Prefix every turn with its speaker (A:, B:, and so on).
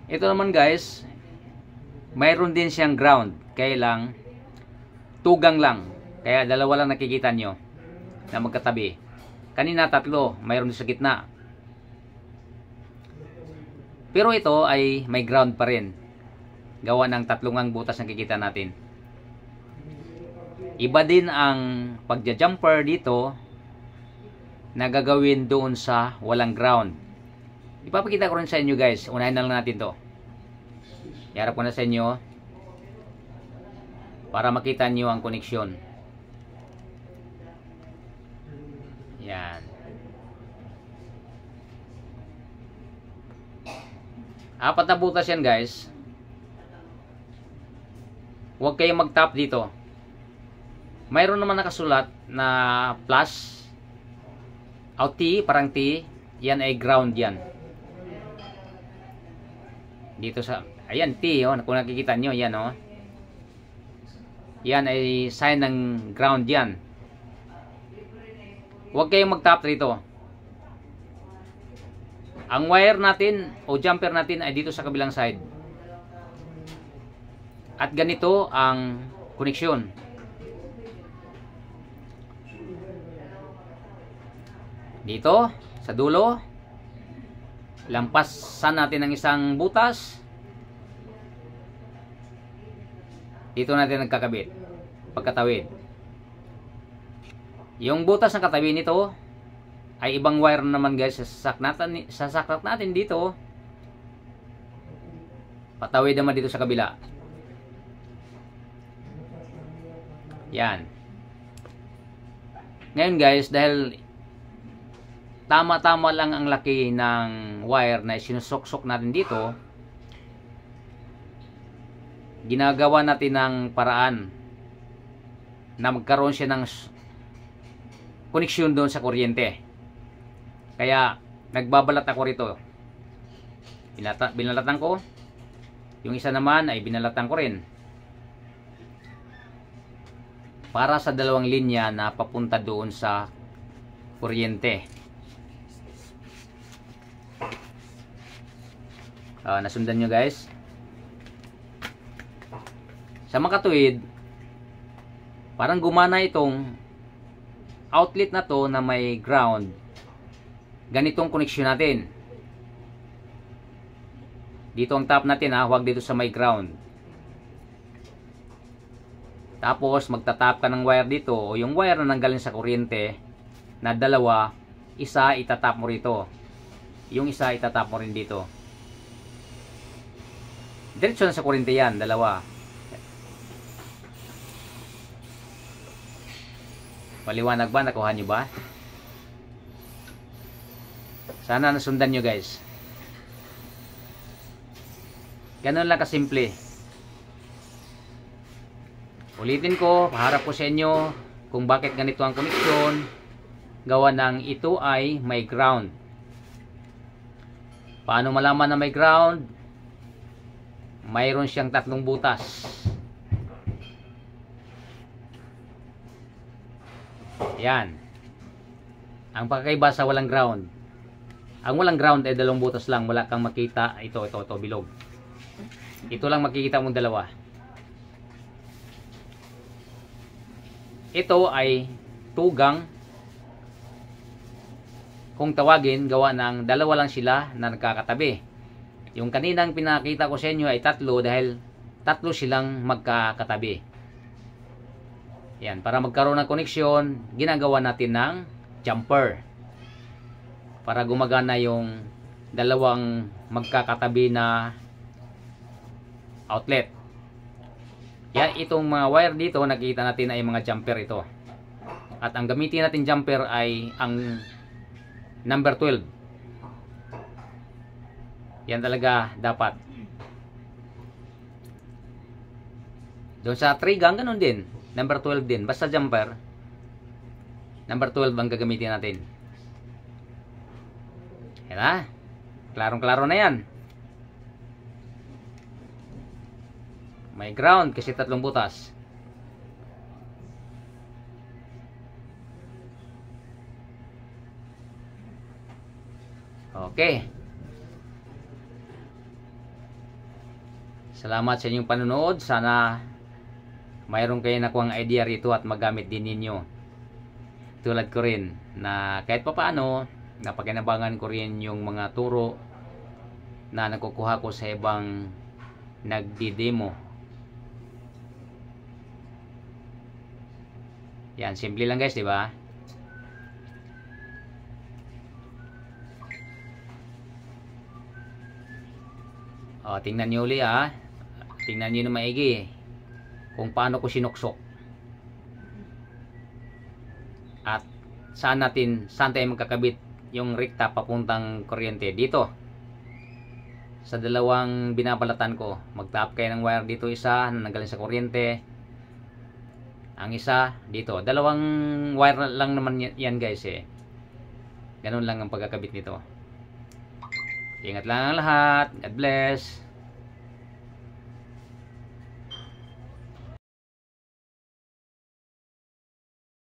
A: Ito naman guys, mayroon din siyang ground. Kaya lang, tugang lang. Kaya dalawa lang nakikita nyo na magkatabi. Kanina tatlo, mayroon din sa gitna. Pero ito ay may ground pa rin. Gawa ng tatlong butas na nakikita natin. Iba din ang pagja-jumper dito na gagawin doon sa walang ground. Ipapakita ko rin sa inyo guys. Unahin na lang natin to. Iharap ko na sa inyo para makita nyo ang koneksyon. Yan. Apat na butas yan guys. Huwag kayong mag-tap dito. Mayroon naman nakasulat na plus out T, parang T. Yan ay ground yan. Dito sa, ayan T, oh, kung nakikita nyo, yan oh. Yan ay sign ng ground yan. Huwag kayong mag-tap dito. Ang wire natin o jumper natin ay dito sa kabilang side. At ganito ang koneksyon. Dito sa dulo, lampasan natin ang isang butas. Dito natin nagkakabit. Pagkatawid. Yung butas na katabi nito ay ibang wire naman guys. Sasakrat natin dito. Patawid naman dito sa kabila. Yan. Ngayon guys, dahil tama-tama lang ang laki ng wire na sinusok-sok natin dito, ginagawa natin ng paraan na magkaroon siya ng koneksyon doon sa kuryente. Kaya nagbabalat ako rito. Binalatan ko. Yung isa naman ay binalatan ko rin. Para sa dalawang linya na papunta doon sa kuryente. Nasundan nyo guys. Sa makatuwid, parang gumana itong outlet na to na may ground. Ganitong koneksyon natin. Dito ang tap natin ha, huwag dito sa may ground. Tapos magtatap ka ng wire dito o yung wire na nanggaling sa kuryente na dalawa, isa itatap mo rito. Yung isa itatap mo rin dito. Diretso na sa kuryente yan, dalawa. Paliwanag ba? Nakuha nyo ba? Sana nasundan nyo guys. Ganun lang kasimple. Ulitin ko, paharap ko sa inyo kung bakit ganito ang koneksyon. Gawa ng ito ay may ground. Paano malaman na may ground? Mayroon siyang tatlong butas. Yan. Ang pagkaiba sa walang ground. Ang walang ground ay dalawang butas lang. Wala kang makita. Ito, bilog. Ito lang makikita mong dalawa. Ito ay tugang. Kung tawagin, gawa ng dalawa lang sila na nagkakatabi. Yung kaninang pinakita ko sa inyo ay tatlo dahil tatlo silang magkakatabi. Yan, para magkaroon ng koneksyon, ginagawa natin ng jumper. Para gumagana yung dalawang magkakatabi na outlet. Yan, itong mga wire dito, nakikita natin ay mga jumper ito. At ang gamitin natin jumper ay ang number 12. Yan talaga dapat. Doon sa 3 gang, ganun din. Number 12 din. Basta jumper, number 12 ang gagamitin natin. Yan na. Klarong-klaro na yan. May ground kasi tatlong butas. Okay. Salamat sa inyong panonood. Sana mayroon kayo nakuhang idea rito at magamit din ninyo. Tulad ko rin na kahit papaano napakinabangan ko rin yung mga turo na nakukuha ko sa ibang nagdi-demo. Yan, simple lang guys, di ba? O, tingnan niyo uli ah. Tingnan niyo na maigi kung paano ko sinuksok. At saan tayo magkakabit yung rekta papuntang kuryente dito. Sa dalawang binabalatan ko, mag-tap kayo ng wire dito, isa na nanggaling sa kuryente. Ang isa dito. Dalawang wire lang naman yan guys eh. Ganun lang ang pagkakabit nito. Ingat lang ang lahat. God bless.